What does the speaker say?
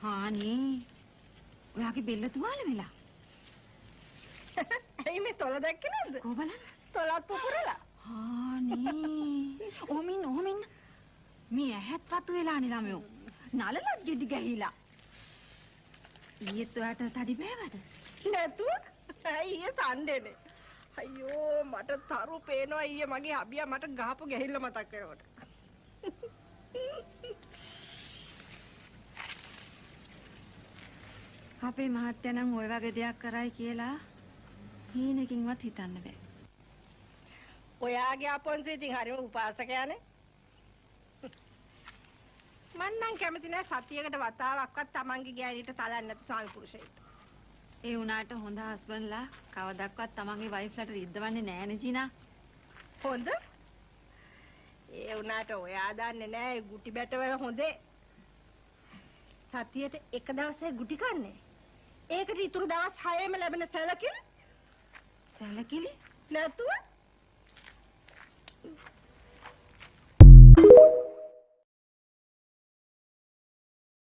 හානේ. ඔයාගේ බෙල්ල තුවාල වෙලා. ඇයි මේ තොල දැක්කේ නැද්ද? කො බලන්න. තොලත් පුපුරලා. හානේ. ඔමින්. මේ ඇහත් රතු වෙලානේ ළමයෝ. නලලත් ගෙඩි ගැහිලා. ඊයේත් ඔයාට තඩි බෑවද? නැතුව. ඇයි ඊයේ සන්ඩේනේ. අයියෝ මට තරු පේනවා ඊයේ මගේ අබියා මට ගහපු ගැහිල්ල මතක් වෙනකොට. අපේ මහත්තයා නම් ওই වගේ දෙයක් කරයි කියලා හීනකින්වත් හිතන්න බෑ. ඔයාගේ අපොන්සු ඉතින් හරිම උපාසකයානේ. මං නම් කැමති නෑ සතියකට වතාවක්වත් Tamange ගෑණිට තලන්නේ නැති ස්වාමි පුරුෂයෙක්. ඒ උනාට හොඳ හස්බන්ඩ්ලා කවදාවත් තමන්ගේ වයිෆ්ලාට රිද්දවන්නේ නෑනේ ජීනා. හොඳ? ඒ උනාට ඔයා දන්නේ නෑ ගුටි බැටවල හොඳේ. සතියට එක දවසයි ගුටි කන්නේ. ඒකට ඉතුරු දවස් 6ෙම ලැබෙන සැලකිලි. සැලකිලි? නැතුව